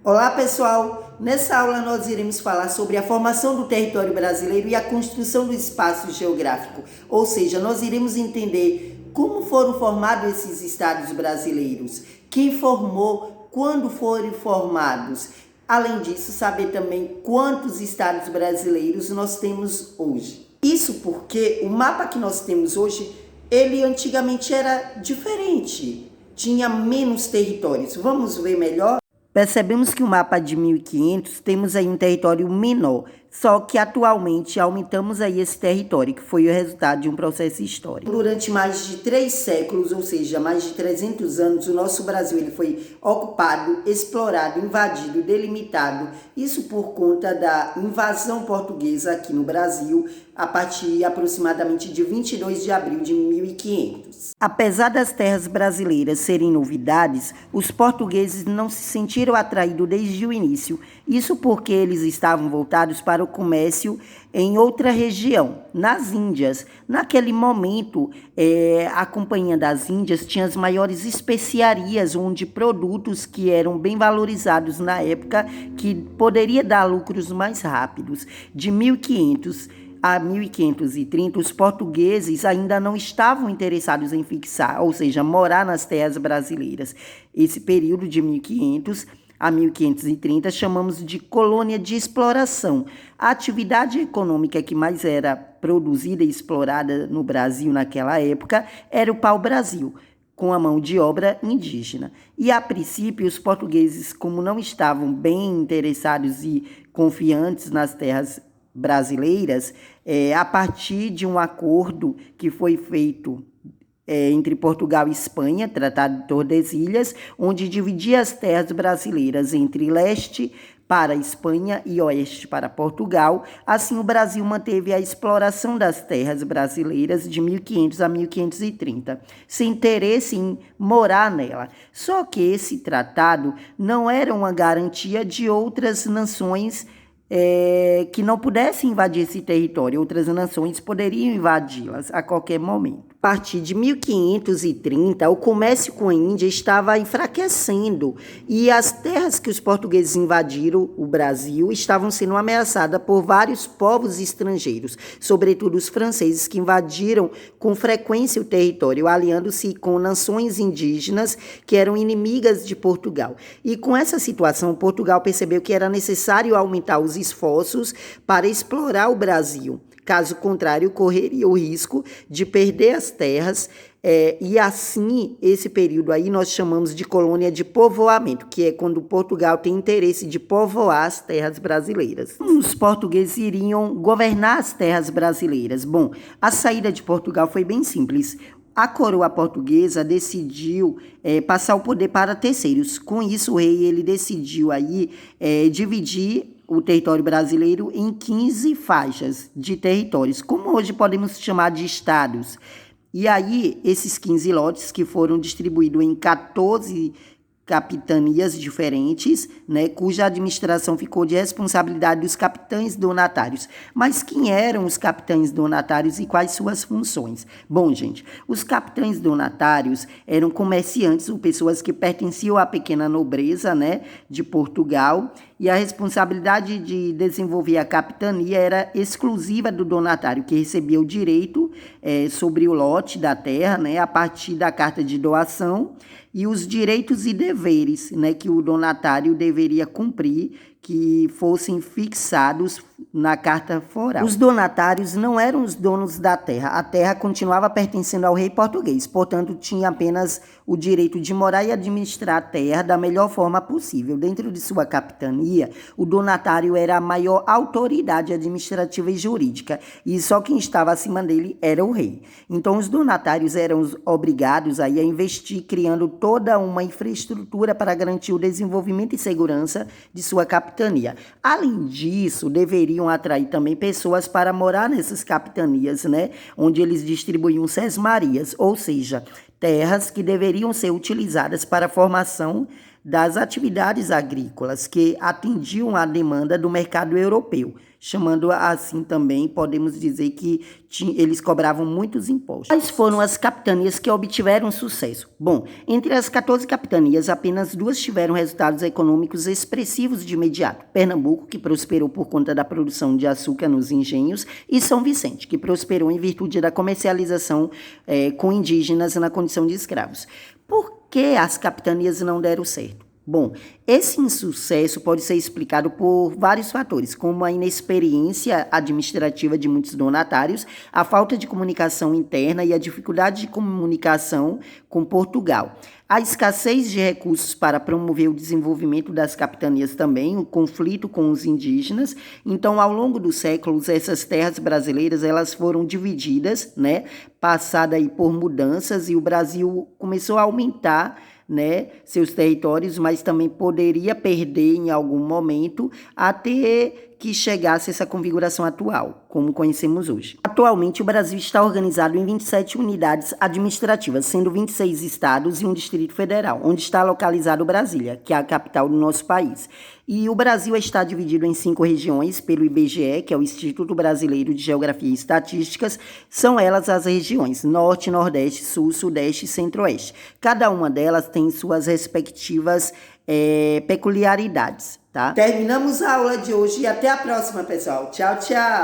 Olá pessoal, nessa aula nós iremos falar sobre a formação do território brasileiro e a construção do espaço geográfico, ou seja, nós iremos entender como foram formados esses estados brasileiros, quem formou, quando foram formados. Além disso, saber também quantos estados brasileiros nós temos hoje. Isso porque o mapa que nós temos hoje, ele antigamente era diferente, tinha menos territórios. Vamos ver melhor? Percebemos que o mapa de 1500 temos aí um território menor, só que atualmente aumentamos aí esse território, que foi o resultado de um processo histórico. Durante mais de 3 séculos, ou seja, mais de 300 anos, o nosso Brasil ele foi ocupado, explorado, invadido, delimitado, isso por conta da invasão portuguesa aqui no Brasil, a partir aproximadamente de 22 de abril de 1500. Apesar das terras brasileiras serem novidades, os portugueses não se sentiram atraídos desde o início, isso porque eles estavam voltados para o comércio em outra região, nas Índias. Naquele momento, a Companhia das Índias tinha as maiores especiarias, onde produtos que eram bem valorizados na época, que poderia dar lucros mais rápidos. De 1500 a 1530, os portugueses ainda não estavam interessados em fixar, ou seja, morar nas terras brasileiras. Esse período de 1500 a 1530 chamamos de colônia de exploração. A atividade econômica que mais era produzida e explorada no Brasil naquela época era o pau-brasil, com a mão de obra indígena. E, a princípio, os portugueses, como não estavam bem interessados e confiantes nas terras brasileiras, a partir de um acordo que foi feito entre Portugal e Espanha, Tratado de Tordesilhas, onde dividia as terras brasileiras entre leste para a Espanha e oeste para Portugal. Assim, o Brasil manteve a exploração das terras brasileiras de 1500 a 1530, sem interesse em morar nela. Só que esse tratado não era uma garantia de outras nações que não pudessem invadir esse território. Outras nações poderiam invadi-las a qualquer momento. A partir de 1530, o comércio com a Índia estava enfraquecendo e as terras que os portugueses invadiram o Brasil estavam sendo ameaçadas por vários povos estrangeiros, sobretudo os franceses, que invadiram com frequência o território, aliando-se com nações indígenas que eram inimigas de Portugal. E com essa situação, Portugal percebeu que era necessário aumentar os esforços para explorar o Brasil. Caso contrário, correria o risco de perder as terras, e assim, esse período aí nós chamamos de colônia de povoamento, que é quando Portugal tem interesse de povoar as terras brasileiras. Os portugueses iriam governar as terras brasileiras. Bom, a saída de Portugal foi bem simples. A coroa portuguesa decidiu passar o poder para terceiros. Com isso, o rei ele decidiu aí dividir o território brasileiro em 15 faixas de territórios, como hoje podemos chamar de estados. E aí, esses 15 lotes que foram distribuídos em 14 capitanias diferentes, né, cuja administração ficou de responsabilidade dos capitães donatários. Mas quem eram os capitães donatários e quais suas funções? Bom, gente, os capitães donatários eram comerciantes ou pessoas que pertenciam à pequena nobreza, né, de Portugal, e a responsabilidade de desenvolver a capitania era exclusiva do donatário, que recebia o direito sobre o lote da terra, né, a partir da carta de doação, e os direitos e deveres, né, que o donatário deveria cumprir, que fossem fixados na carta foral. Os donatários não eram os donos da terra. A terra continuava pertencendo ao rei português, portanto, tinha apenas o direito de morar e administrar a terra da melhor forma possível. Dentro de sua capitania, o donatário era a maior autoridade administrativa e jurídica, e só quem estava acima dele era o rei. Então, os donatários eram obrigados aí a investir, criando toda uma infraestrutura para garantir o desenvolvimento e segurança de sua capitania. Além disso, deveriam atrair também pessoas para morar nessas capitanias, né, onde eles distribuíam sesmarias, ou seja, terras que deveriam ser utilizadas para a formação das atividades agrícolas que atendiam à demanda do mercado europeu. Chamando assim também, podemos dizer que eles cobravam muitos impostos. Quais foram as capitanias que obtiveram sucesso? Bom, entre as 14 capitanias, apenas 2 tiveram resultados econômicos expressivos de imediato. Pernambuco, que prosperou por conta da produção de açúcar nos engenhos, e São Vicente, que prosperou em virtude da comercialização com indígenas na condição de escravos. Por que as capitanias não deram certo? Bom, esse insucesso pode ser explicado por vários fatores, como a inexperiência administrativa de muitos donatários, a falta de comunicação interna e a dificuldade de comunicação com Portugal. A escassez de recursos para promover o desenvolvimento das capitanias também, o conflito com os indígenas. Então, ao longo dos séculos, essas terras brasileiras elas foram divididas, passada aí por mudanças, e o Brasil começou a aumentar seus territórios, mas também poderia perder em algum momento até que chegasse essa configuração atual, como conhecemos hoje. Atualmente, o Brasil está organizado em 27 unidades administrativas, sendo 26 estados e um Distrito Federal, onde está localizado Brasília, que é a capital do nosso país. E o Brasil está dividido em 5 regiões pelo IBGE, que é o Instituto Brasileiro de Geografia e Estatísticas. São elas as regiões Norte, Nordeste, Sul, Sudeste e Centro-Oeste. Cada uma delas tem suas respectivas peculiaridades, tá? Terminamos a aula de hoje e até a próxima, pessoal. Tchau, tchau!